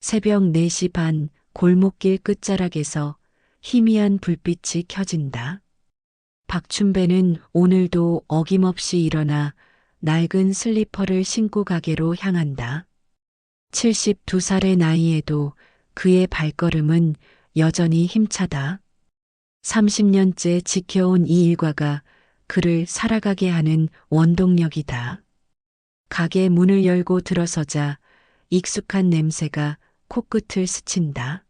새벽 4시 반 골목길 끝자락에서 희미한 불빛이 켜진다. 박춘배는 오늘도 어김없이 일어나 낡은 슬리퍼를 신고 가게로 향한다. 72살의 나이에도 그의 발걸음은 여전히 힘차다. 30년째 지켜온 이 일과가 그를 살아가게 하는 원동력이다. 가게 문을 열고 들어서자 익숙한 냄새가 코끝을 스친다.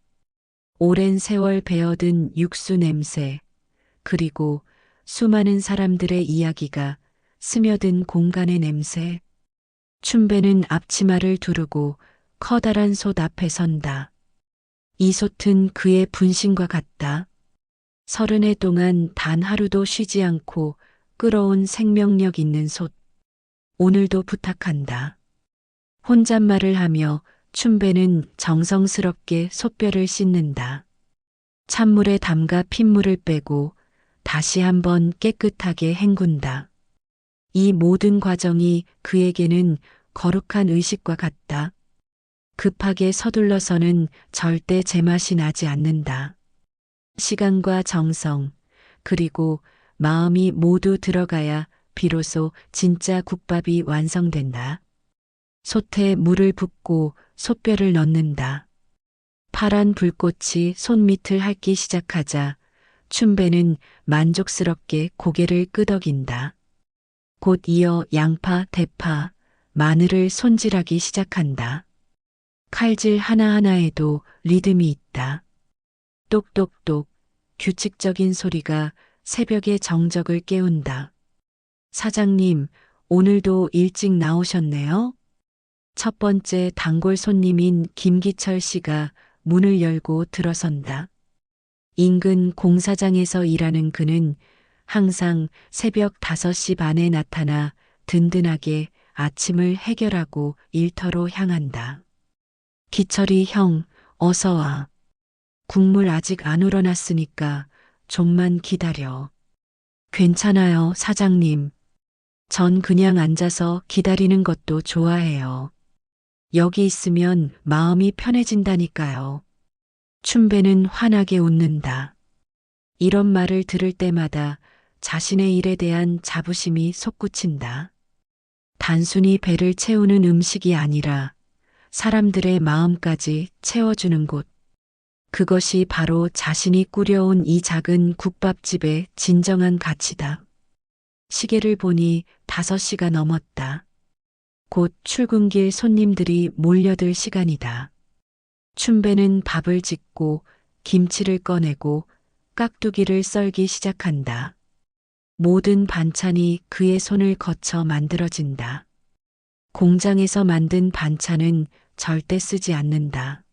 오랜 세월 배어든 육수 냄새, 그리고 수많은 사람들의 이야기가 스며든 공간의 냄새. 춘배는 앞치마를 두르고 커다란 솥 앞에 선다. 이 솥은 그의 분신과 같다. 30해 동안 단 하루도 쉬지 않고 끓어온 생명력 있는 솥. 오늘도 부탁한다. 혼잣말을 하며 춘배는 정성스럽게 솥뼈를 씻는다. 찬물에 담가 핏물을 빼고 다시 한번 깨끗하게 헹군다. 이 모든 과정이 그에게는 거룩한 의식과 같다. 급하게 서둘러서는 절대 제맛이 나지 않는다. 시간과 정성, 그리고 마음이 모두 들어가야 비로소 진짜 국밥이 완성된다. 솥에 물을 붓고 솥뼈를 넣는다. 파란 불꽃이 손밑을 핥기 시작하자 춘배는 만족스럽게 고개를 끄덕인다. 곧 이어 양파, 대파, 마늘을 손질하기 시작한다. 칼질 하나하나에도 리듬이 있다. 똑똑똑 규칙적인 소리가 새벽의 정적을 깨운다. 사장님, 오늘도 일찍 나오셨네요? 첫 번째 단골 손님인 김기철 씨가 문을 열고 들어선다. 인근 공사장에서 일하는 그는 항상 새벽 5시 반에 나타나 든든하게 아침을 해결하고 일터로 향한다. 기철이 형, 어서 와. 국물 아직 안 우러났으니까 좀만 기다려. 괜찮아요, 사장님. 전 그냥 앉아서 기다리는 것도 좋아해요. 여기 있으면 마음이 편해진다니까요. 춘배는 환하게 웃는다. 이런 말을 들을 때마다 자신의 일에 대한 자부심이 솟구친다. 단순히 배를 채우는 음식이 아니라 사람들의 마음까지 채워주는 곳. 그것이 바로 자신이 꾸려온 이 작은 국밥집의 진정한 가치다. 시계를 보니 5시가 넘었다. 곧 출근길 손님들이 몰려들 시간이다. 춘배는 밥을 짓고 김치를 꺼내고 깍두기를 썰기 시작한다. 모든 반찬이 그의 손을 거쳐 만들어진다. 공장에서 만든 반찬은 절대 쓰지 않는다.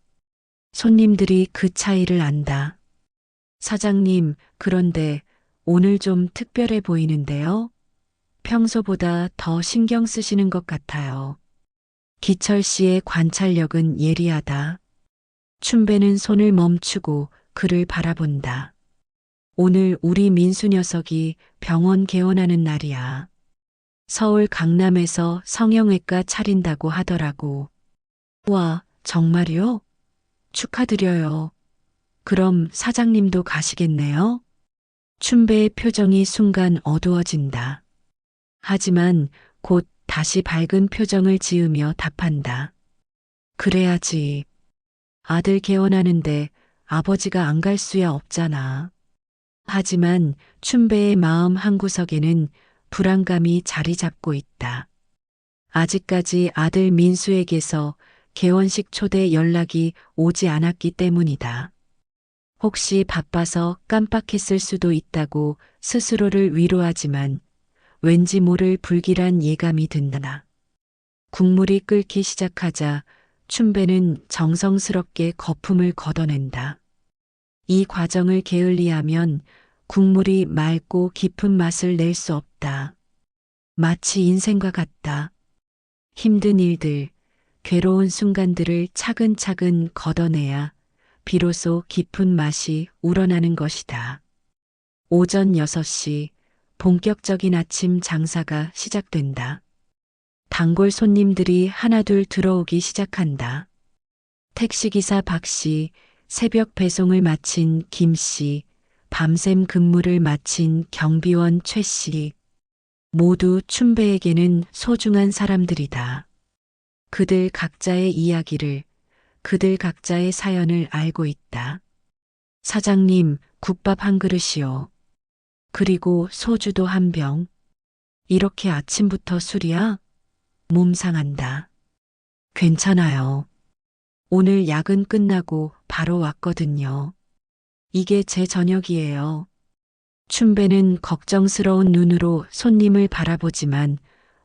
손님들이 그 차이를 안다. 사장님, 그런데 오늘 좀 특별해 보이는데요? 평소보다 더 신경 쓰시는 것 같아요. 기철 씨의 관찰력은 예리하다. 춘배는 손을 멈추고 그를 바라본다. 오늘 우리 민수 녀석이 병원 개원하는 날이야. 서울 강남에서 성형외과 차린다고 하더라고. 와, 정말요? 축하드려요. 그럼 사장님도 가시겠네요? 춘배의 표정이 순간 어두워진다. 하지만 곧 다시 밝은 표정을 지으며 답한다. 그래야지. 아들 개원하는데 아버지가 안 갈 수야 없잖아. 하지만 춘배의 마음 한구석에는 불안감이 자리 잡고 있다. 아직까지 아들 민수에게서 개원식 초대 연락이 오지 않았기 때문이다. 혹시 바빠서 깜빡했을 수도 있다고 스스로를 위로하지만 왠지 모를 불길한 예감이 든다. 국물이 끓기 시작하자 춘배는 정성스럽게 거품을 걷어낸다. 이 과정을 게을리하면 국물이 맑고 깊은 맛을 낼 수 없다. 마치 인생과 같다. 힘든 일들, 괴로운 순간들을 차근차근 걷어내야 비로소 깊은 맛이 우러나는 것이다. 오전 6시 본격적인 아침 장사가 시작된다. 단골 손님들이 하나둘 들어오기 시작한다. 택시기사 박 씨, 새벽 배송을 마친 김 씨, 밤샘 근무를 마친 경비원 최 씨. 모두 춘배에게는 소중한 사람들이다. 그들 각자의 이야기를, 그들 각자의 사연을 알고 있다. 사장님, 국밥 한 그릇이요. 그리고 소주도 한 병. 이렇게 아침부터 술이야? 몸 상한다. 괜찮아요. 오늘 야근 끝나고 바로 왔거든요. 이게 제 저녁이에요. 춘배는 걱정스러운 눈으로 손님을 바라보지만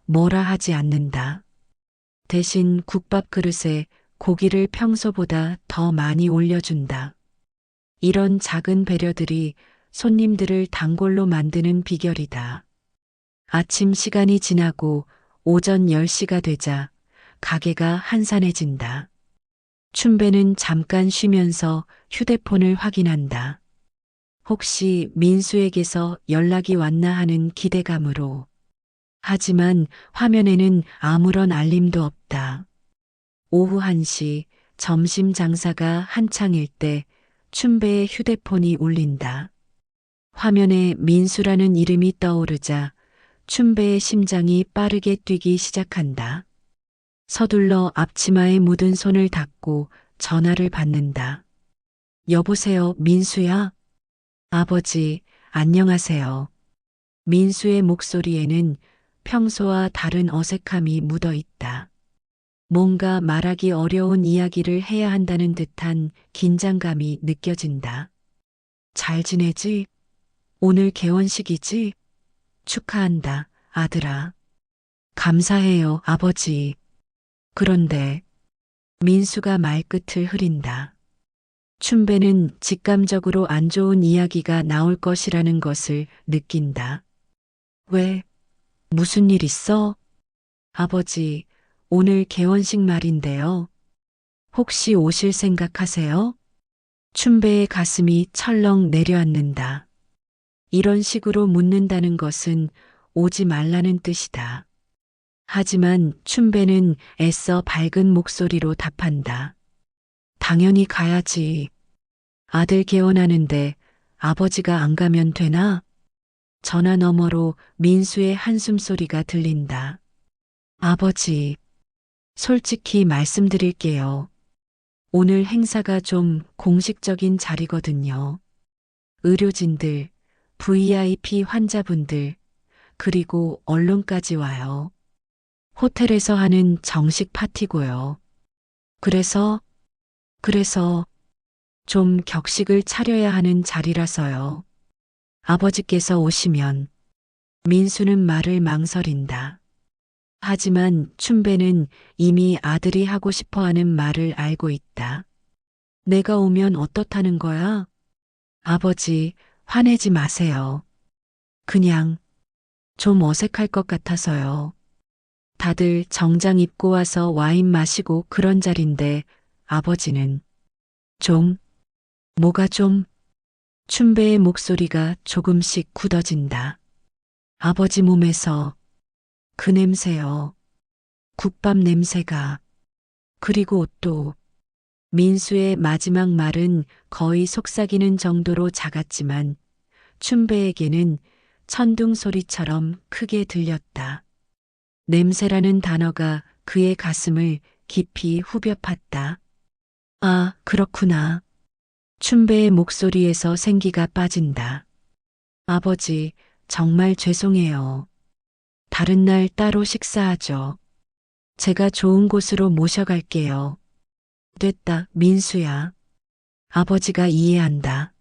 뭐라 하지 않는다. 대신 국밥 그릇에 고기를 평소보다 더 많이 올려준다. 이런 작은 배려들이 손님들을 단골로 만드는 비결이다. 아침 시간이 지나고 오전 10시가 되자 가게가 한산해진다. 춘배는 잠깐 쉬면서 휴대폰을 확인한다. 혹시 민수에게서 연락이 왔나 하는 기대감으로. 하지만 화면에는 아무런 알림도 없다. 오후 1시 점심 장사가 한창일 때 춘배의 휴대폰이 울린다. 화면에 민수라는 이름이 떠오르자 춘배의 심장이 빠르게 뛰기 시작한다. 서둘러 앞치마에 묻은 손을 닦고 전화를 받는다. 여보세요, 민수야? 아버지, 안녕하세요. 민수의 목소리에는 평소와 다른 어색함이 묻어 있다. 뭔가 말하기 어려운 이야기를 해야 한다는 듯한 긴장감이 느껴진다. 잘 지내지? 오늘 개원식이지? 축하한다, 아들아. 감사해요, 아버지. 그런데 민수가 말끝을 흐린다. 춘배는 직감적으로 안 좋은 이야기가 나올 것이라는 것을 느낀다. 왜? 무슨 일 있어? 아버지, 오늘 개원식 말인데요. 혹시 오실 생각하세요? 춘배의 가슴이 철렁 내려앉는다. 이런 식으로 묻는다는 것은 오지 말라는 뜻이다. 하지만 춘배는 애써 밝은 목소리로 답한다. 당연히 가야지. 아들 개원하는데 아버지가 안 가면 되나? 전화 너머로 민수의 한숨 소리가 들린다. 아버지, 솔직히 말씀드릴게요. 오늘 행사가 좀 공식적인 자리거든요. 의료진들, VIP 환자분들, 그리고 언론까지 와요. 호텔에서 하는 정식 파티고요. 그래서 좀 격식을 차려야 하는 자리라서요. 아버지께서 오시면 민수는 말을 망설인다. 하지만 춘배는 이미 아들이 하고 싶어 하는 말을 알고 있다. 내가 오면 어떻다는 거야? 아버지, 화내지 마세요. 그냥 좀 어색할 것 같아서요. 다들 정장 입고 와서 와인 마시고 그런 자리인데 아버지는 좀, 뭐가 좀, 춘배의 목소리가 조금씩 굳어진다. 아버지 몸에서 그 냄새요. 국밥 냄새가. 그리고 옷도. 민수의 마지막 말은 거의 속삭이는 정도로 작았지만 춘배에게는 천둥 소리처럼 크게 들렸다. 냄새라는 단어가 그의 가슴을 깊이 후벼 팠다. 아, 그렇구나. 춘배의 목소리에서 생기가 빠진다. 아버지, 정말 죄송해요. 다른 날 따로 식사하죠. 제가 좋은 곳으로 모셔갈게요. 됐다, 민수야. 아버지가 이해한다.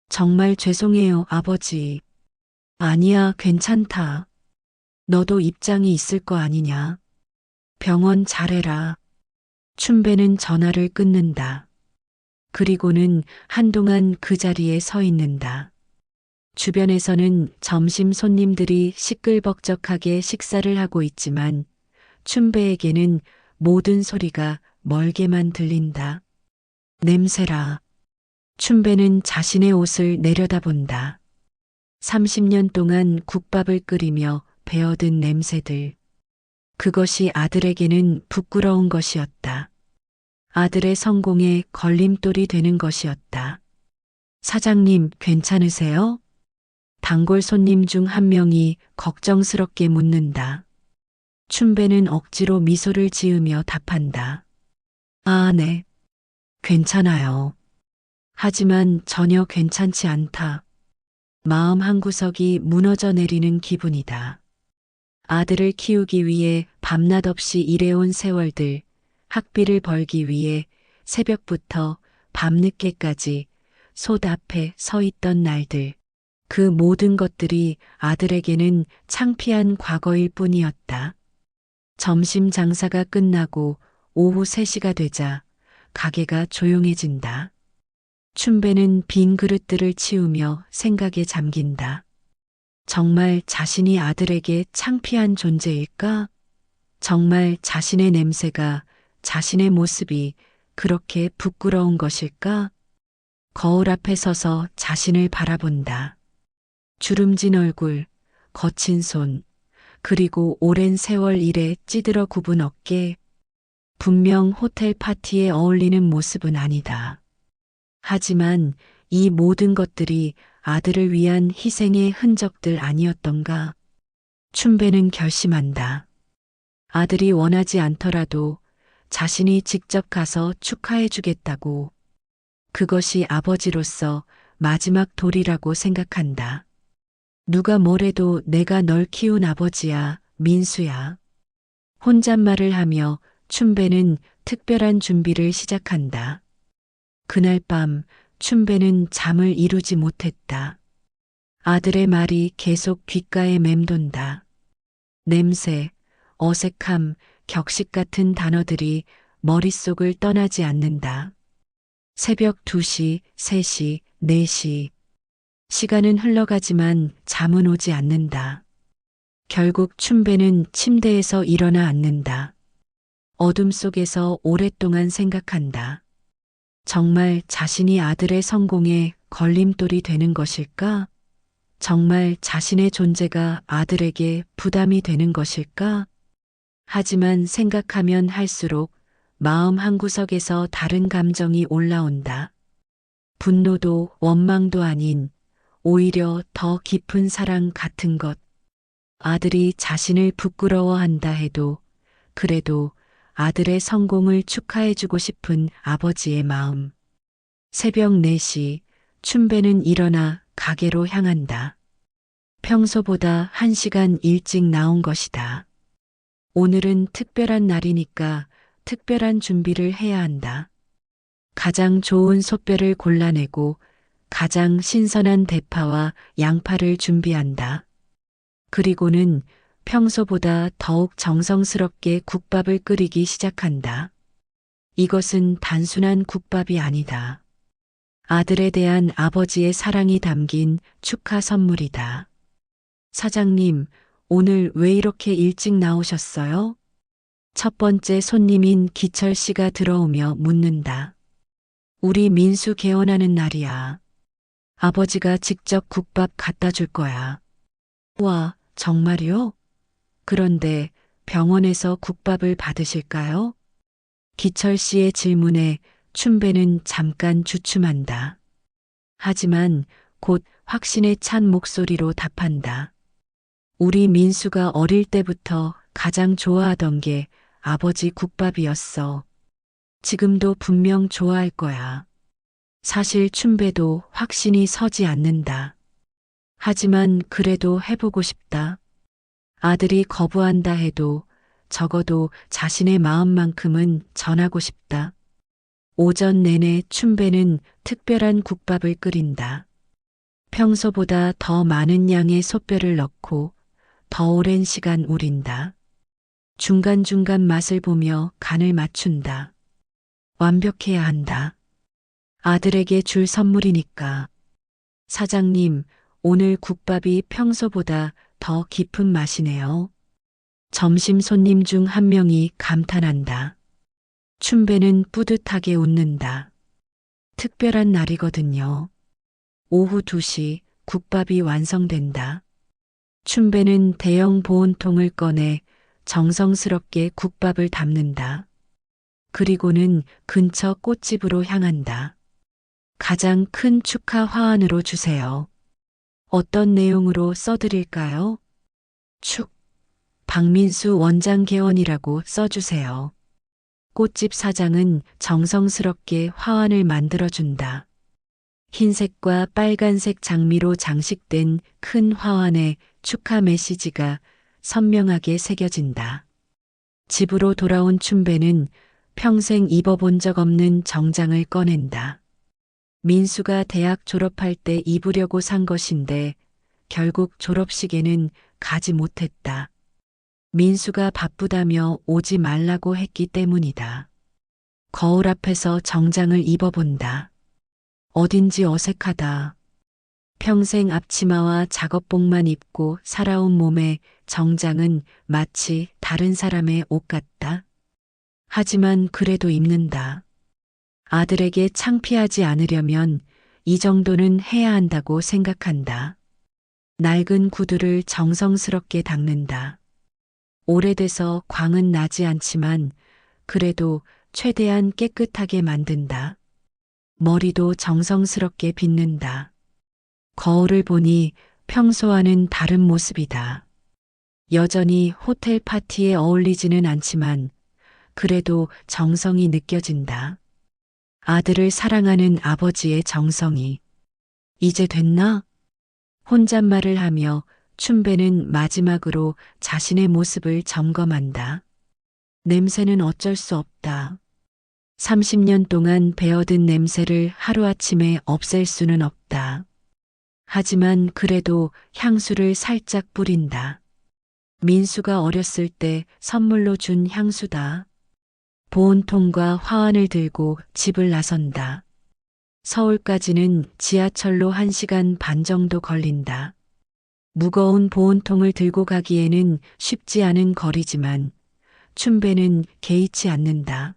정말 죄송해요, 아버지. 아니야, 괜찮다. 너도 입장이 있을 거 아니냐. 병원 잘해라. 춘배는 전화를 끊는다. 그리고는 한동안 그 자리에 서 있는다. 주변에서는 점심 손님들이 시끌벅적하게 식사를 하고 있지만 춘배에게는 모든 소리가 멀게만 들린다. 냄새라. 춘배는 자신의 옷을 내려다본다. 30년 동안 국밥을 끓이며 배어든 냄새들. 그것이 아들에게는 부끄러운 것이었다. 아들의 성공에 걸림돌이 되는 것이었다. 사장님, 괜찮으세요? 단골 손님 중 한 명이 걱정스럽게 묻는다. 춘배는 억지로 미소를 지으며 답한다. 아, 네. 괜찮아요. 하지만 전혀 괜찮지 않다. 마음 한구석이 무너져 내리는 기분이다. 아들을 키우기 위해 밤낮 없이 일해온 세월들, 학비를 벌기 위해 새벽부터 밤늦게까지 솥 앞에 서 있던 날들, 그 모든 것들이 아들에게는 창피한 과거일 뿐이었다. 점심 장사가 끝나고 오후 3시가 되자 가게가 조용해진다. 춘배는 빈 그릇들을 치우며 생각에 잠긴다. 정말 자신이 아들에게 창피한 존재일까? 정말 자신의 냄새가, 자신의 모습이 그렇게 부끄러운 것일까? 거울 앞에 서서 자신을 바라본다. 주름진 얼굴, 거친 손, 그리고 오랜 세월 일에 찌들어 굽은 어깨. 분명 호텔 파티에 어울리는 모습은 아니다. 하지만 이 모든 것들이 아들을 위한 희생의 흔적들 아니었던가? 춘배는 결심한다. 아들이 원하지 않더라도 자신이 직접 가서 축하해 주겠다고. 그것이 아버지로서 마지막 도리라고 생각한다. 누가 뭐래도 내가 널 키운 아버지야, 민수야. 혼잣말을 하며 춘배는 특별한 준비를 시작한다. 그날 밤 춘배는 잠을 이루지 못했다. 아들의 말이 계속 귓가에 맴돈다. 냄새, 어색함, 격식 같은 단어들이 머릿속을 떠나지 않는다. 새벽 2시, 3시, 4시. 시간은 흘러가지만 잠은 오지 않는다. 결국 춘배는 침대에서 일어나 앉는다. 어둠 속에서 오랫동안 생각한다. 정말 자신이 아들의 성공에 걸림돌이 되는 것일까? 정말 자신의 존재가 아들에게 부담이 되는 것일까? 하지만 생각하면 할수록 마음 한구석에서 다른 감정이 올라온다. 분노도 원망도 아닌 오히려 더 깊은 사랑 같은 것. 아들이 자신을 부끄러워한다 해도 그래도 아들의 성공을 축하해주고 싶은 아버지의 마음. 새벽 4시 춘배는 일어나 가게로 향한다. 평소보다 1시간 일찍 나온 것이다. 오늘은 특별한 날이니까 특별한 준비를 해야 한다. 가장 좋은 솥뼈를 골라내고 가장 신선한 대파와 양파를 준비한다. 그리고는 평소보다 더욱 정성스럽게 국밥을 끓이기 시작한다. 이것은 단순한 국밥이 아니다. 아들에 대한 아버지의 사랑이 담긴 축하 선물이다. 사장님, 오늘 왜 이렇게 일찍 나오셨어요? 첫 번째 손님인 기철 씨가 들어오며 묻는다. 우리 민수 개원하는 날이야. 아버지가 직접 국밥 갖다 줄 거야. 와, 정말요? 그런데 병원에서 국밥을 받으실까요? 기철 씨의 질문에 춘배는 잠깐 주춤한다. 하지만 곧 확신에 찬 목소리로 답한다. 우리 민수가 어릴 때부터 가장 좋아하던 게 아버지 국밥이었어. 지금도 분명 좋아할 거야. 사실 춘배도 확신이 서지 않는다. 하지만 그래도 해보고 싶다. 아들이 거부한다 해도 적어도 자신의 마음만큼은 전하고 싶다. 오전 내내 춘배는 특별한 국밥을 끓인다. 평소보다 더 많은 양의 솥뼈를 넣고 더 오랜 시간 우린다. 중간중간 맛을 보며 간을 맞춘다. 완벽해야 한다. 아들에게 줄 선물이니까. 사장님, 오늘 국밥이 평소보다 더 깊은 맛이네요. 점심 손님 중 한 명이 감탄한다. 춘배는 뿌듯하게 웃는다. 특별한 날이거든요. 오후 2시 국밥이 완성된다. 춘배는 대형 보온통을 꺼내 정성스럽게 국밥을 담는다. 그리고는 근처 꽃집으로 향한다. 가장 큰 축하 화환으로 주세요. 어떤 내용으로 써드릴까요? 축, 박민수 원장 개원이라고 써주세요. 꽃집 사장은 정성스럽게 화환을 만들어준다. 흰색과 빨간색 장미로 장식된 큰 화환에 축하 메시지가 선명하게 새겨진다. 집으로 돌아온 춘배는 평생 입어본 적 없는 정장을 꺼낸다. 민수가 대학 졸업할 때 입으려고 산 것인데 결국 졸업식에는 가지 못했다. 민수가 바쁘다며 오지 말라고 했기 때문이다. 거울 앞에서 정장을 입어본다. 어딘지 어색하다. 평생 앞치마와 작업복만 입고 살아온 몸에 정장은 마치 다른 사람의 옷 같다. 하지만 그래도 입는다. 아들에게 창피하지 않으려면 이 정도는 해야 한다고 생각한다. 낡은 구두를 정성스럽게 닦는다. 오래돼서 광은 나지 않지만 그래도 최대한 깨끗하게 만든다. 머리도 정성스럽게 빗는다. 거울을 보니 평소와는 다른 모습이다. 여전히 호텔 파티에 어울리지는 않지만 그래도 정성이 느껴진다. 아들을 사랑하는 아버지의 정성이. 이제 됐나? 혼잣말을 하며 춘배는 마지막으로 자신의 모습을 점검한다. 냄새는 어쩔 수 없다. 30년 동안 배어든 냄새를 하루아침에 없앨 수는 없다. 하지만 그래도 향수를 살짝 뿌린다. 민수가 어렸을 때 선물로 준 향수다. 보온통과 화환을 들고 집을 나선다. 서울까지는 지하철로 1시간 반 정도 걸린다. 무거운 보온통을 들고 가기에는 쉽지 않은 거리지만 춘배는 개의치 않는다.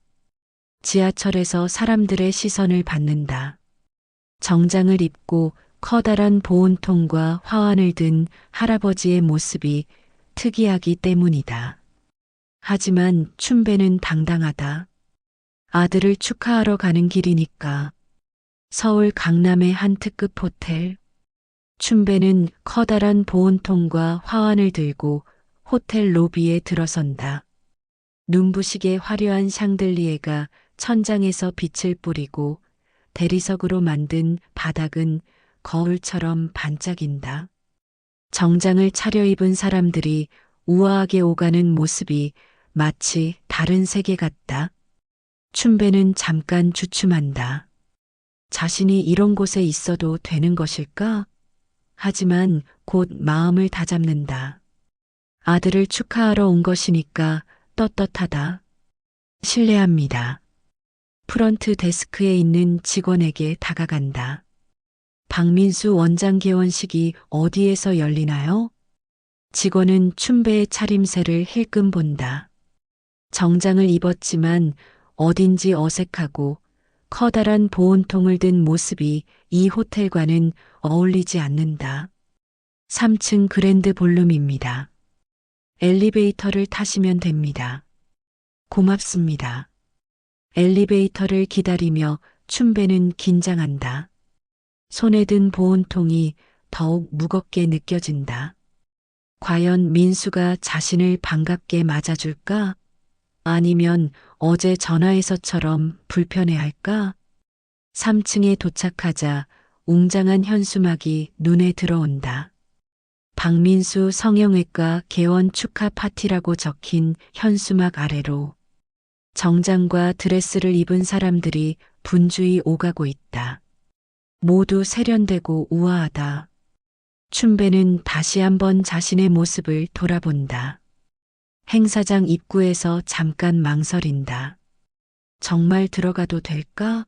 지하철에서 사람들의 시선을 받는다. 정장을 입고 커다란 보온통과 화환을 든 할아버지의 모습이 특이하기 때문이다. 하지만 춘배는 당당하다. 아들을 축하하러 가는 길이니까. 서울 강남의 한 특급 호텔. 춘배는 커다란 보온통과 화환을 들고 호텔 로비에 들어선다. 눈부시게 화려한 샹들리에가 천장에서 빛을 뿌리고 대리석으로 만든 바닥은 거울처럼 반짝인다. 정장을 차려입은 사람들이 우아하게 오가는 모습이 마치 다른 세계 같다. 춘배는 잠깐 주춤한다. 자신이 이런 곳에 있어도 되는 것일까? 하지만 곧 마음을 다잡는다. 아들을 축하하러 온 것이니까 떳떳하다. 실례합니다. 프런트 데스크에 있는 직원에게 다가간다. 박민수 원장 개원식이 어디에서 열리나요? 직원은 춘배의 차림새를 힐끔 본다. 정장을 입었지만 어딘지 어색하고 커다란 보온통을 든 모습이 이 호텔과는 어울리지 않는다. 3층 그랜드 볼룸입니다. 엘리베이터를 타시면 됩니다. 고맙습니다. 엘리베이터를 기다리며 춘배는 긴장한다. 손에 든 보온통이 더욱 무겁게 느껴진다. 과연 민수가 자신을 반갑게 맞아줄까? 아니면 어제 전화에서처럼 불편해할까? 3층에 도착하자 웅장한 현수막이 눈에 들어온다. 박민수 성형외과 개원 축하 파티라고 적힌 현수막 아래로 정장과 드레스를 입은 사람들이 분주히 오가고 있다. 모두 세련되고 우아하다. 춘배는 다시 한번 자신의 모습을 돌아본다. 행사장 입구에서 잠깐 망설인다. 정말 들어가도 될까?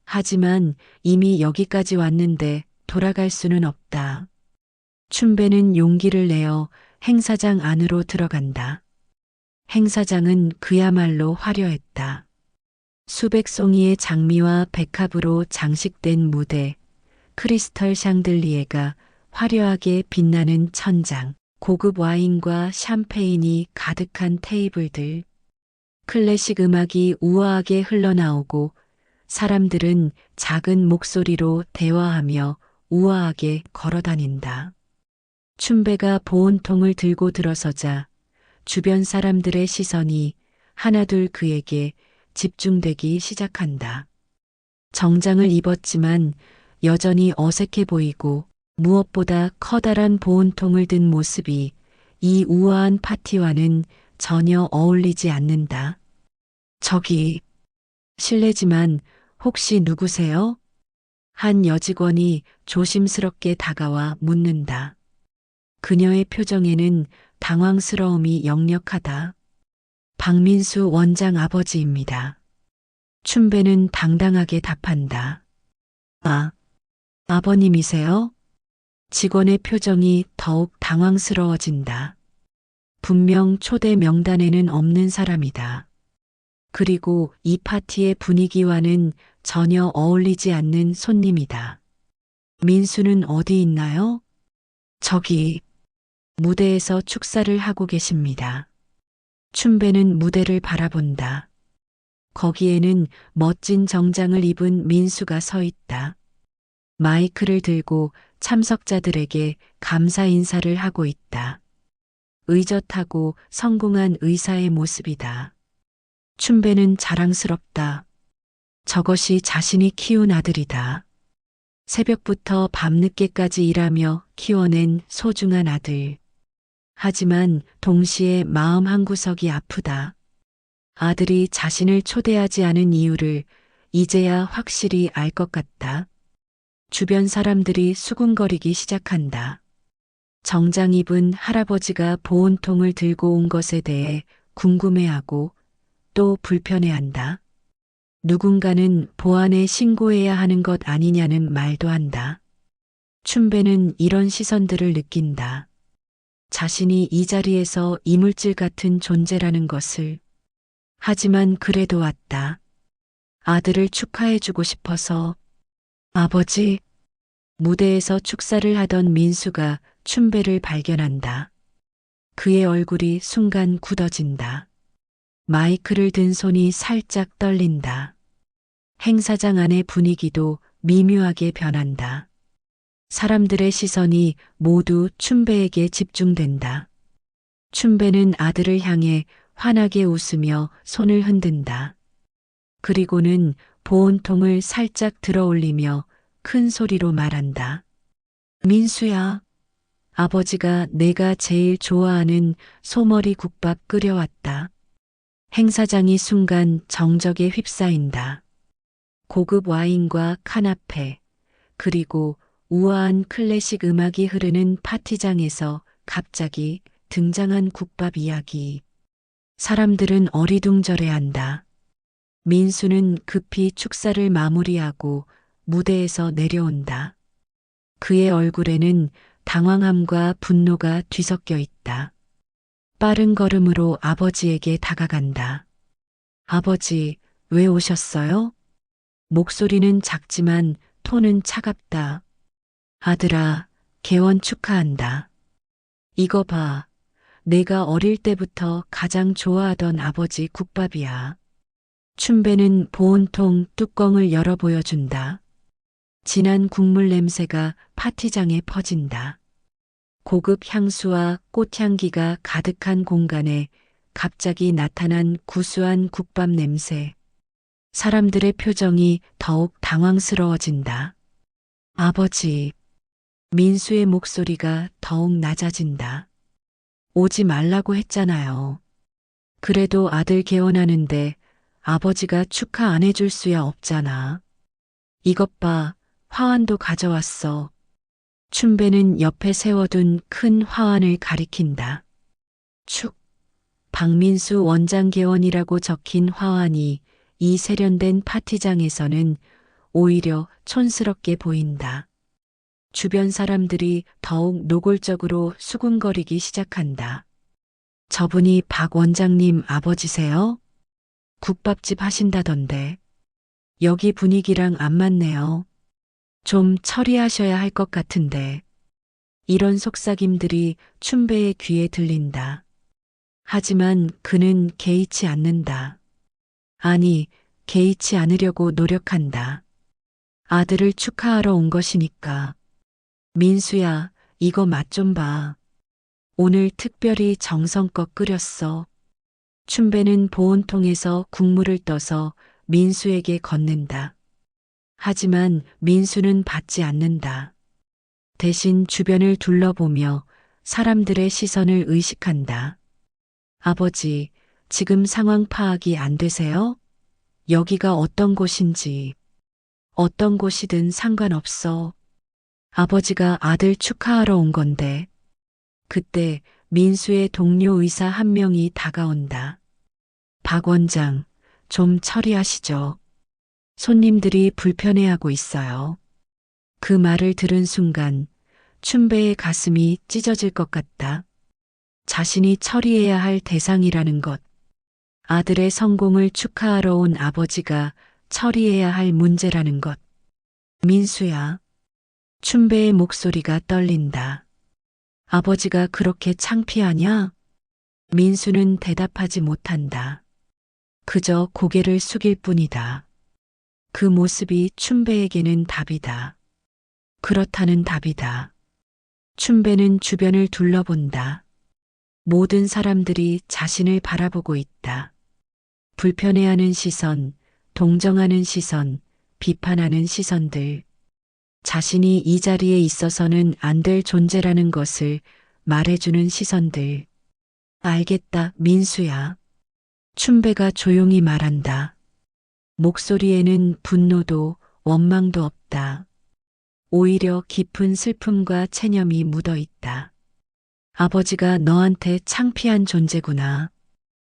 하지만 이미 여기까지 왔는데 돌아갈 수는 없다. 춘배는 용기를 내어 행사장 안으로 들어간다. 행사장은 그야말로 화려했다. 수백 송이의 장미와 백합으로 장식된 무대, 크리스털 샹들리에가 화려하게 빛나는 천장, 고급 와인과 샴페인이 가득한 테이블들. 클래식 음악이 우아하게 흘러나오고 사람들은 작은 목소리로 대화하며 우아하게 걸어다닌다. 춘배가 보온통을 들고 들어서자 주변 사람들의 시선이 하나둘 그에게 집중되기 시작한다. 정장을 입었지만 여전히 어색해 보이고 무엇보다 커다란 보온통을 든 모습이 이 우아한 파티와는 전혀 어울리지 않는다. 저기, 실례지만 혹시 누구세요? 한 여직원이 조심스럽게 다가와 묻는다. 그녀의 표정에는 당황스러움이 역력하다. 박민수 원장 아버지입니다. 춘배는 당당하게 답한다. 아, 아버님이세요? 직원의 표정이 더욱 당황스러워진다. 분명 초대 명단에는 없는 사람이다. 그리고 이 파티의 분위기와는 전혀 어울리지 않는 손님이다. 민수는 어디 있나요? 저기, 무대에서 축사를 하고 계십니다. 춘배는 무대를 바라본다. 거기에는 멋진 정장을 입은 민수가 서 있다. 마이크를 들고 참석자들에게 감사 인사를 하고 있다. 의젓하고 성공한 의사의 모습이다. 춘배는 자랑스럽다. 저것이 자신이 키운 아들이다. 새벽부터 밤늦게까지 일하며 키워낸 소중한 아들. 하지만 동시에 마음 한구석이 아프다. 아들이 자신을 초대하지 않은 이유를 이제야 확실히 알 것 같다. 주변 사람들이 수군거리기 시작한다. 정장 입은 할아버지가 보온통을 들고 온 것에 대해 궁금해하고 또 불편해한다. 누군가는 보안에 신고해야 하는 것 아니냐는 말도 한다. 춘배는 이런 시선들을 느낀다. 자신이 이 자리에서 이물질 같은 존재라는 것을. 하지만 그래도 왔다. 아들을 축하해주고 싶어서. 아버지, 무대에서 축사를 하던 민수가 춘배를 발견한다. 그의 얼굴이 순간 굳어진다. 마이크를 든 손이 살짝 떨린다. 행사장 안의 분위기도 미묘하게 변한다. 사람들의 시선이 모두 춘배에게 집중된다. 춘배는 아들을 향해 환하게 웃으며 손을 흔든다. 그리고는 보온통을 살짝 들어 올리며 큰 소리로 말한다. 민수야, 아버지가 내가 제일 좋아하는 소머리 국밥 끓여왔다. 행사장이 순간 정적에 휩싸인다. 고급 와인과 카나페, 그리고 우아한 클래식 음악이 흐르는 파티장에서 갑자기 등장한 국밥 이야기. 사람들은 어리둥절해한다. 민수는 급히 축사를 마무리하고 무대에서 내려온다. 그의 얼굴에는 당황함과 분노가 뒤섞여 있다. 빠른 걸음으로 아버지에게 다가간다. 아버지, 왜 오셨어요? 목소리는 작지만 톤은 차갑다. 아들아, 개원 축하한다. 이거 봐. 내가 어릴 때부터 가장 좋아하던 아버지 국밥이야. 춘배는 보온통 뚜껑을 열어 보여준다. 진한 국물 냄새가 파티장에 퍼진다. 고급 향수와 꽃향기가 가득한 공간에 갑자기 나타난 구수한 국밥 냄새. 사람들의 표정이 더욱 당황스러워진다. 아버지, 민수의 목소리가 더욱 낮아진다. 오지 말라고 했잖아요. 그래도 아들 개원하는데 아버지가 축하 안 해줄 수야 없잖아. 이것 봐, 화환도 가져왔어. 춘배는 옆에 세워둔 큰 화환을 가리킨다. 축, 박민수 원장 개원이라고 적힌 화환이 이 세련된 파티장에서는 오히려 촌스럽게 보인다. 주변 사람들이 더욱 노골적으로 수군거리기 시작한다. 저분이 박 원장님 아버지세요? 국밥집 하신다던데. 여기 분위기랑 안 맞네요. 좀 처리하셔야 할 것 같은데. 이런 속삭임들이 춘배의 귀에 들린다. 하지만 그는 개의치 않는다. 아니, 개의치 않으려고 노력한다. 아들을 축하하러 온 것이니까. 민수야, 이거 맛 좀 봐. 오늘 특별히 정성껏 끓였어. 춘배는 보온통에서 국물을 떠서 민수에게 건넨다. 하지만 민수는 받지 않는다. 대신 주변을 둘러보며 사람들의 시선을 의식한다. 아버지, 지금 상황 파악이 안 되세요? 여기가 어떤 곳인지, 어떤 곳이든 상관없어. 아버지가 아들 축하하러 온 건데. 그때 민수의 동료 의사 한 명이 다가온다. 박 원장, 좀 처리하시죠. 손님들이 불편해하고 있어요. 그 말을 들은 순간 춘배의 가슴이 찢어질 것 같다. 자신이 처리해야 할 대상이라는 것. 아들의 성공을 축하하러 온 아버지가 처리해야 할 문제라는 것. 민수야. 춘배의 목소리가 떨린다. 아버지가 그렇게 창피하냐? 민수는 대답하지 못한다. 그저 고개를 숙일 뿐이다. 그 모습이 춘배에게는 답이다. 그렇다는 답이다. 춘배는 주변을 둘러본다. 모든 사람들이 자신을 바라보고 있다. 불편해하는 시선, 동정하는 시선, 비판하는 시선들. 자신이 이 자리에 있어서는 안 될 존재라는 것을 말해주는 시선들. 알겠다, 민수야. 춘배가 조용히 말한다. 목소리에는 분노도 원망도 없다. 오히려 깊은 슬픔과 체념이 묻어 있다. 아버지가 너한테 창피한 존재구나.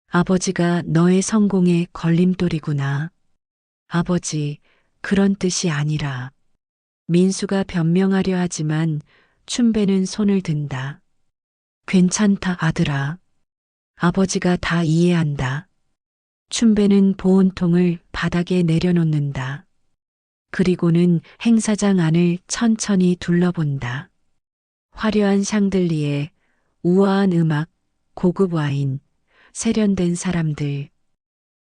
아버지가 너의 성공의 걸림돌이구나. 아버지, 그런 뜻이 아니라. 민수가 변명하려 하지만 춘배는 손을 든다. 괜찮다, 아들아. 아버지가 다 이해한다. 춘배는 보온통을 바닥에 내려놓는다. 그리고는 행사장 안을 천천히 둘러본다. 화려한 샹들리에, 우아한 음악, 고급 와인, 세련된 사람들.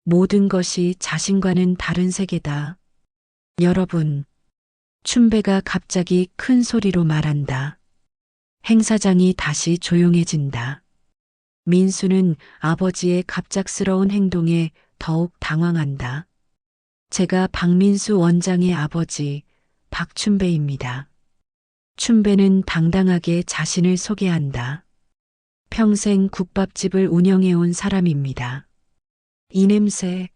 모든 것이 자신과는 다른 세계다. 여러분, 춘배가 갑자기 큰 소리로 말한다. 행사장이 다시 조용해진다. 민수는 아버지의 갑작스러운 행동에 더욱 당황한다. 제가 박민수 원장의 아버지 박춘배입니다. 춘배는 당당하게 자신을 소개한다. 평생 국밥집을 운영해온 사람입니다. 이 냄새.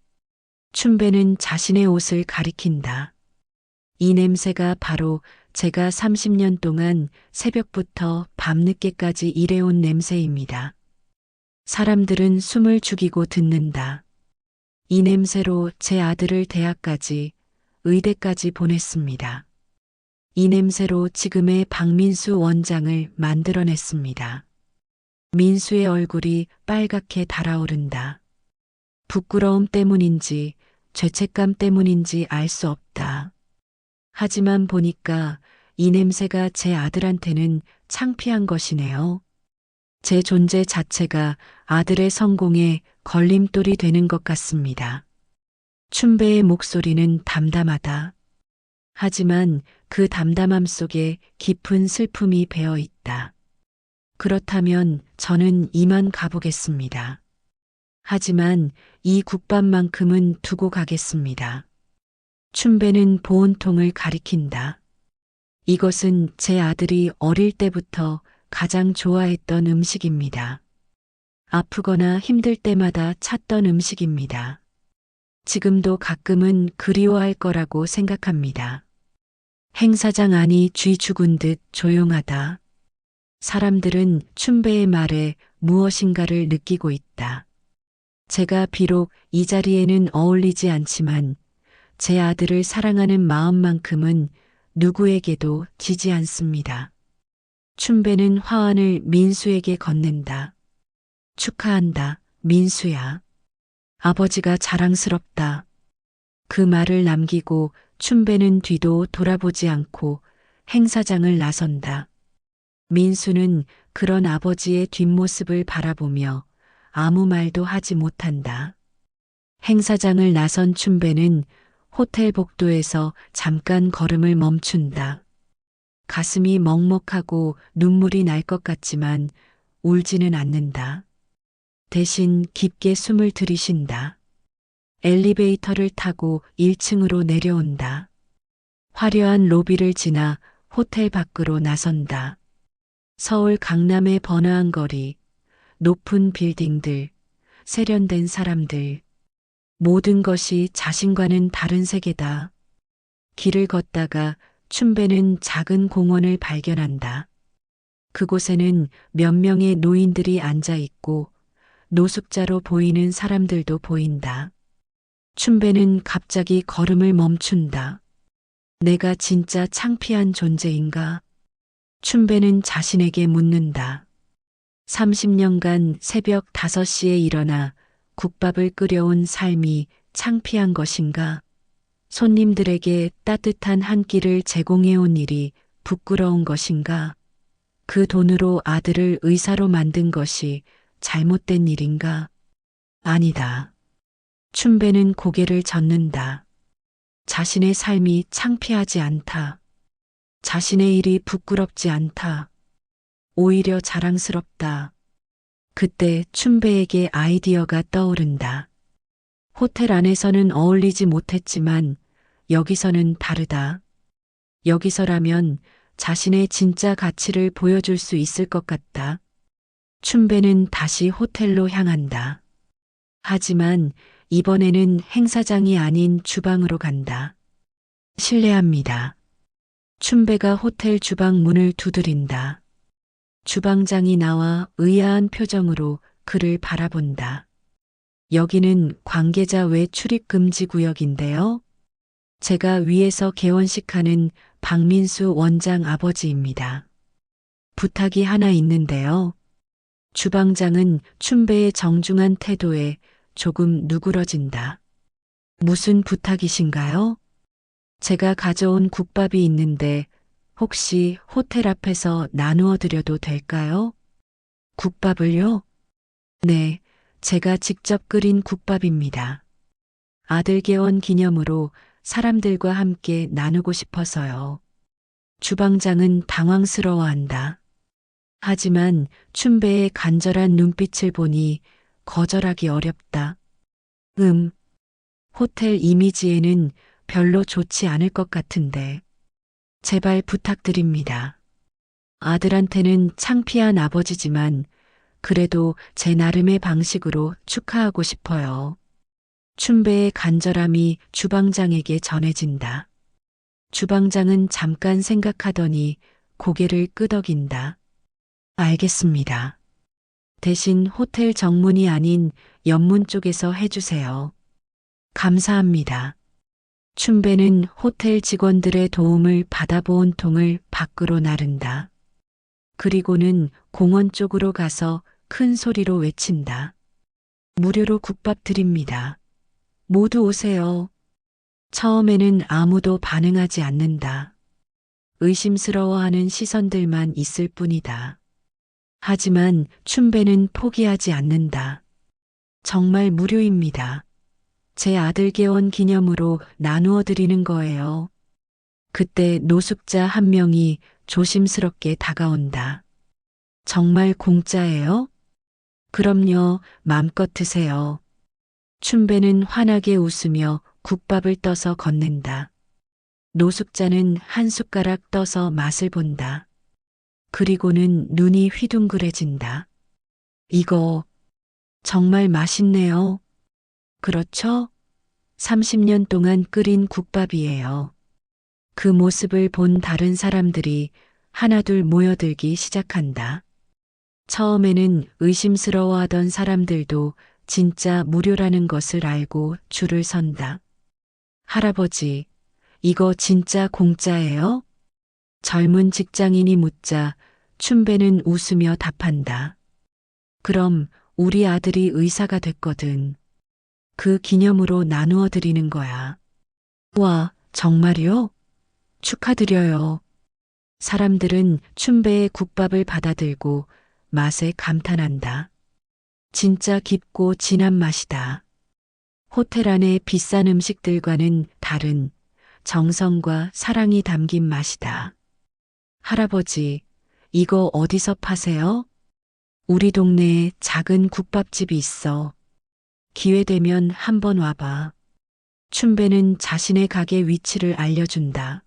춘배는 자신의 옷을 가리킨다. 이 냄새가 바로 제가 30년 동안 새벽부터 밤늦게까지 일해온 냄새입니다. 사람들은 숨을 죽이고 듣는다. 이 냄새로 제 아들을 대학까지, 의대까지 보냈습니다. 이 냄새로 지금의 박민수 원장을 만들어냈습니다. 민수의 얼굴이 빨갛게 달아오른다. 부끄러움 때문인지 죄책감 때문인지 알 수 없다. 하지만 보니까 이 냄새가 제 아들한테는 창피한 것이네요. 제 존재 자체가 아들의 성공에 걸림돌이 되는 것 같습니다. 춘배의 목소리는 담담하다. 하지만 그 담담함 속에 깊은 슬픔이 배어 있다. 그렇다면 저는 이만 가보겠습니다. 하지만 이 국밥만큼은 두고 가겠습니다. 춘배는 보온통을 가리킨다. 이것은 제 아들이 어릴 때부터 가장 좋아했던 음식입니다. 아프거나 힘들 때마다 찾던 음식입니다. 지금도 가끔은 그리워할 거라고 생각합니다. 행사장 안이 쥐 죽은 듯 조용하다. 사람들은 춘배의 말에 무엇인가를 느끼고 있다. 제가 비록 이 자리에는 어울리지 않지만 제 아들을 사랑하는 마음만큼은 누구에게도 지지 않습니다. 춘배는 화환을 민수에게 건넨다. 축하한다, 민수야. 아버지가 자랑스럽다. 그 말을 남기고 춘배는 뒤도 돌아보지 않고 행사장을 나선다. 민수는 그런 아버지의 뒷모습을 바라보며 아무 말도 하지 못한다. 행사장을 나선 춘배는 호텔 복도에서 잠깐 걸음을 멈춘다. 가슴이 먹먹하고 눈물이 날 것 같지만 울지는 않는다. 대신 깊게 숨을 들이쉰다. 엘리베이터를 타고 1층으로 내려온다. 화려한 로비를 지나 호텔 밖으로 나선다. 서울 강남의 번화한 거리, 높은 빌딩들, 세련된 사람들, 모든 것이 자신과는 다른 세계다. 길을 걷다가 춘배는 작은 공원을 발견한다. 그곳에는 몇 명의 노인들이 앉아 있고 노숙자로 보이는 사람들도 보인다. 춘배는 갑자기 걸음을 멈춘다. 내가 진짜 창피한 존재인가? 춘배는 자신에게 묻는다. 30년간 새벽 5시에 일어나 국밥을 끓여온 삶이 창피한 것인가? 손님들에게 따뜻한 한 끼를 제공해온 일이 부끄러운 것인가? 그 돈으로 아들을 의사로 만든 것이 잘못된 일인가? 아니다. 춘배는 고개를 젓는다. 자신의 삶이 창피하지 않다. 자신의 일이 부끄럽지 않다. 오히려 자랑스럽다. 그때 춘배에게 아이디어가 떠오른다. 호텔 안에서는 어울리지 못했지만 여기서는 다르다. 여기서라면 자신의 진짜 가치를 보여줄 수 있을 것 같다. 춘배는 다시 호텔로 향한다. 하지만 이번에는 행사장이 아닌 주방으로 간다. 실례합니다. 춘배가 호텔 주방 문을 두드린다. 주방장이 나와 의아한 표정으로 그를 바라본다. 여기는 관계자 외 출입 금지 구역인데요. 제가 위에서 개원식하는 박민수 원장 아버지입니다. 부탁이 하나 있는데요. 주방장은 춘배의 정중한 태도에 조금 누그러진다. 무슨 부탁이신가요? 제가 가져온 국밥이 있는데 혹시 호텔 앞에서 나누어 드려도 될까요? 국밥을요? 네, 제가 직접 끓인 국밥입니다. 아들 개원 기념으로 사람들과 함께 나누고 싶어서요. 주방장은 당황스러워한다. 하지만 춘배의 간절한 눈빛을 보니 거절하기 어렵다. 호텔 이미지에는 별로 좋지 않을 것 같은데. 제발 부탁드립니다. 아들한테는 창피한 아버지지만 그래도 제 나름의 방식으로 축하하고 싶어요. 춘배의 간절함이 주방장에게 전해진다. 주방장은 잠깐 생각하더니 고개를 끄덕인다. 알겠습니다. 대신 호텔 정문이 아닌 옆문 쪽에서 해주세요. 감사합니다. 춘배는 호텔 직원들의 도움을 받아본 통을 밖으로 나른다. 그리고는 공원 쪽으로 가서 큰 소리로 외친다. 무료로 국밥 드립니다. 모두 오세요. 처음에는 아무도 반응하지 않는다. 의심스러워하는 시선들만 있을 뿐이다. 하지만 춘배는 포기하지 않는다. 정말 무료입니다. 제 아들 개원 기념으로 나누어 드리는 거예요. 그때 노숙자 한 명이 조심스럽게 다가온다. 정말 공짜예요? 그럼요, 맘껏 드세요. 춘배는 환하게 웃으며 국밥을 떠서 건넨다. 노숙자는 한 숟가락 떠서 맛을 본다. 그리고는 눈이 휘둥그레진다. 이거 정말 맛있네요. 그렇죠? 30년 동안 끓인 국밥이에요. 그 모습을 본 다른 사람들이 하나둘 모여들기 시작한다. 처음에는 의심스러워하던 사람들도 진짜 무료라는 것을 알고 줄을 선다. 할아버지, 이거 진짜 공짜예요? 젊은 직장인이 묻자 춘배는 웃으며 답한다. 그럼 우리 아들이 의사가 됐거든. 그 기념으로 나누어 드리는 거야. 와, 정말요? 축하드려요. 사람들은 춘배의 국밥을 받아들고 맛에 감탄한다. 진짜 깊고 진한 맛이다. 호텔 안의 비싼 음식들과는 다른 정성과 사랑이 담긴 맛이다. 할아버지, 이거 어디서 파세요? 우리 동네에 작은 국밥집이 있어. 기회되면 한번 와봐. 춘배는 자신의 가게 위치를 알려준다.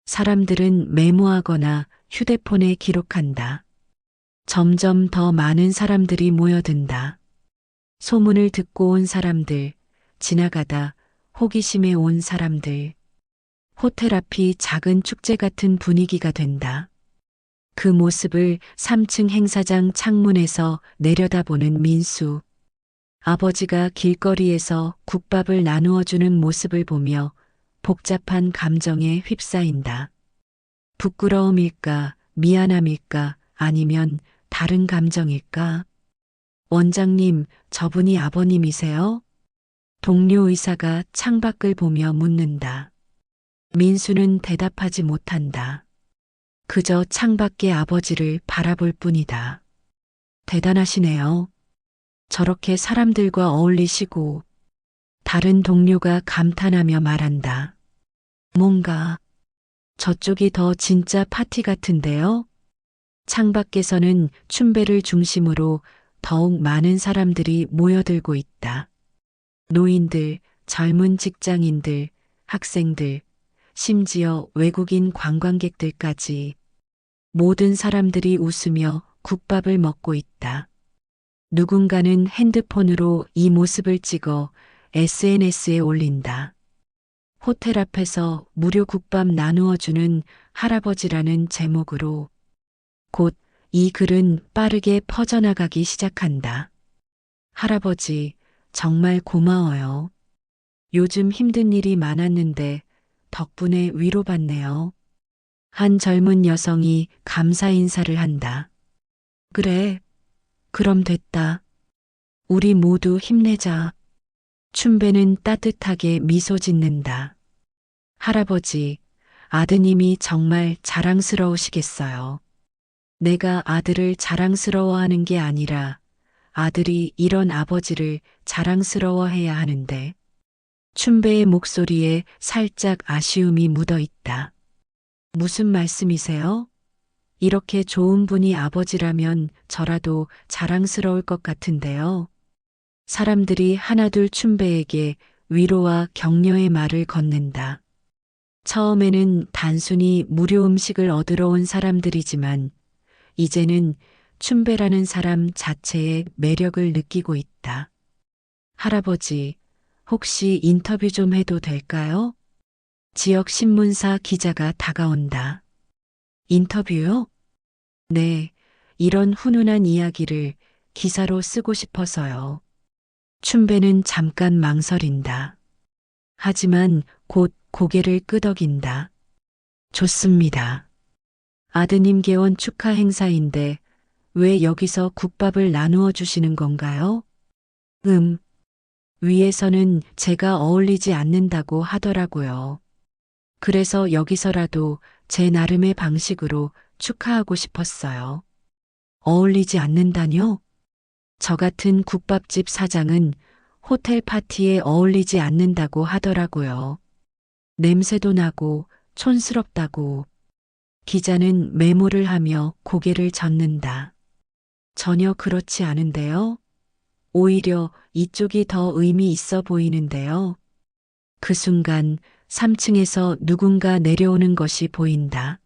사람들은 메모하거나 휴대폰에 기록한다. 점점 더 많은 사람들이 모여든다. 소문을 듣고 온 사람들, 지나가다 호기심에 온 사람들. 호텔 앞이 작은 축제 같은 분위기가 된다. 그 모습을 3층 행사장 창문에서 내려다보는 민수. 아버지가 길거리에서 국밥을 나누어 주는 모습을 보며 복잡한 감정에 휩싸인다. 부끄러움일까, 미안함일까, 아니면 다른 감정일까? 원장님, 저분이 아버님이세요? 동료 의사가 창밖을 보며 묻는다. 민수는 대답하지 못한다. 그저 창밖의 아버지를 바라볼 뿐이다. 대단하시네요. 저렇게 사람들과 어울리시고. 다른 동료가 감탄하며 말한다. 뭔가 저쪽이 더 진짜 파티 같은데요? 창밖에서는 춘배를 중심으로 더욱 많은 사람들이 모여들고 있다. 노인들, 젊은 직장인들, 학생들, 심지어 외국인 관광객들까지 모든 사람들이 웃으며 국밥을 먹고 있다. 누군가는 핸드폰으로 이 모습을 찍어 SNS에 올린다. 호텔 앞에서 무료 국밥 나누어 주는 할아버지라는 제목으로 곧 이 글은 빠르게 퍼져나가기 시작한다. 할아버지, 정말 고마워요. 요즘 힘든 일이 많았는데 덕분에 위로받네요. 한 젊은 여성이 감사 인사를 한다. 그래, 그럼 됐다. 우리 모두 힘내자. 춘배는 따뜻하게 미소 짓는다. 할아버지, 아드님이 정말 자랑스러우시겠어요. 내가 아들을 자랑스러워하는 게 아니라 아들이 이런 아버지를 자랑스러워해야 하는데. 춘배의 목소리에 살짝 아쉬움이 묻어 있다. 무슨 말씀이세요? 이렇게 좋은 분이 아버지라면 저라도 자랑스러울 것 같은데요. 사람들이 하나둘 춘배에게 위로와 격려의 말을 건넨다. 처음에는 단순히 무료 음식을 얻으러 온 사람들이지만 이제는 춘배라는 사람 자체의 매력을 느끼고 있다. 할아버지, 혹시 인터뷰 좀 해도 될까요? 지역 신문사 기자가 다가온다. 인터뷰요? 네, 이런 훈훈한 이야기를 기사로 쓰고 싶어서요. 춘배는 잠깐 망설인다. 하지만 곧 고개를 끄덕인다. 좋습니다. 아드님 개원 축하 행사인데 왜 여기서 국밥을 나누어 주시는 건가요? 위에서는 제가 어울리지 않는다고 하더라고요. 그래서 여기서라도 제 나름의 방식으로 축하하고 싶었어요. 어울리지 않는다뇨? 저 같은 국밥집 사장은 호텔 파티에 어울리지 않는다고 하더라고요. 냄새도 나고 촌스럽다고. 기자는 메모를 하며 고개를 젓는다. 전혀 그렇지 않은데요. 오히려 이쪽이 더 의미 있어 보이는데요. 그 순간 3층에서 누군가 내려오는 것이 보인다.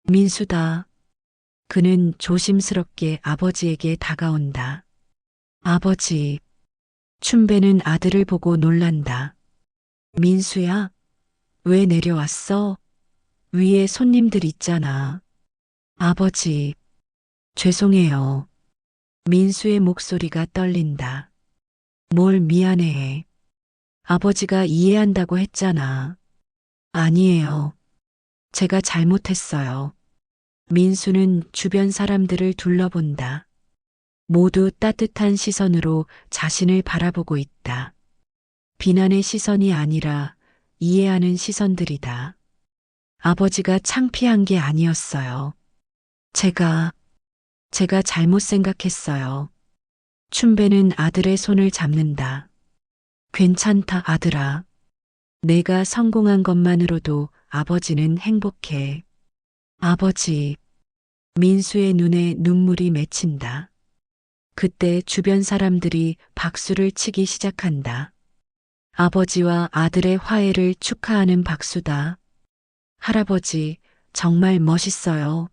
민수다. 그는 조심스럽게 아버지에게 다가온다. 아버지. 춘배는 아들을 보고 놀란다. 민수야, 왜 내려왔어? 위에 손님들 있잖아. 아버지. 죄송해요. 민수의 목소리가 떨린다. 뭘 미안해해. 아버지가 이해한다고 했잖아. 아니에요. 제가 잘못했어요. 민수는 주변 사람들을 둘러본다. 모두 따뜻한 시선으로 자신을 바라보고 있다. 비난의 시선이 아니라 이해하는 시선들이다. 아버지가 창피한 게 아니었어요. 제가 잘못 생각했어요. 춘배는 아들의 손을 잡는다. 괜찮다, 아들아. 내가 성공한 것만으로도 아버지는 행복해. 아버지. 민수의 눈에 눈물이 맺힌다. 그때 주변 사람들이 박수를 치기 시작한다. 아버지와 아들의 화해를 축하하는 박수다. 할아버지, 정말 멋있어요.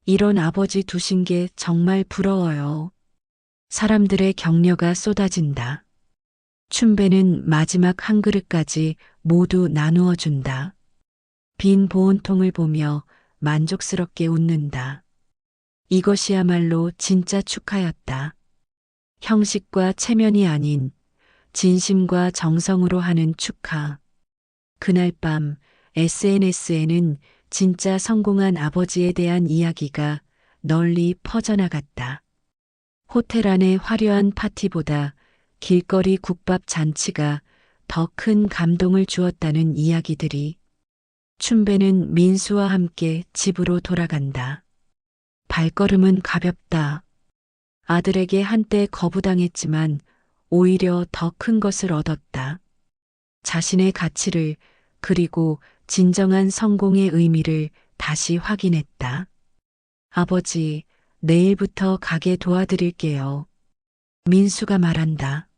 이런 아버지 두신 게 정말 부러워요. 사람들의 격려가 쏟아진다. 춘배는 마지막 한 그릇까지 모두 나누어 준다. 빈 보온통을 보며 만족스럽게 웃는다. 이것이야말로 진짜 축하였다. 형식과 체면이 아닌 진심과 정성으로 하는 축하. 그날 밤 SNS에는 진짜 성공한 아버지에 대한 이야기가 널리 퍼져나갔다. 호텔 안의 화려한 파티보다 길거리 국밥 잔치가 더 큰 감동을 주었다는 이야기들이. 춘배는 민수와 함께 집으로 돌아간다. 발걸음은 가볍다. 아들에게 한때 거부당했지만 오히려 더 큰 것을 얻었다. 자신의 가치를, 그리고 진정한 성공의 의미를 다시 확인했다. 아버지, 내일부터 가게 도와드릴게요. 민수가 말한다.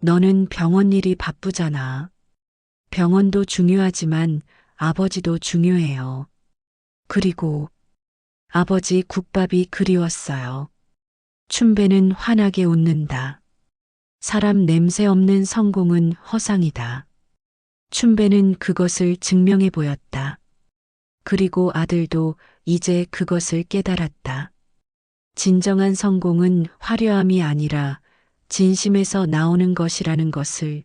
너는 병원 일이 바쁘잖아. 병원도 중요하지만 아버지도 중요해요. 그리고 아버지 국밥이 그리웠어요. 춘배는 환하게 웃는다. 사람 냄새 없는 성공은 허상이다. 춘배는 그것을 증명해 보였다. 그리고 아들도 이제 그것을 깨달았다. 진정한 성공은 화려함이 아니라 진심에서 나오는 것이라는 것을.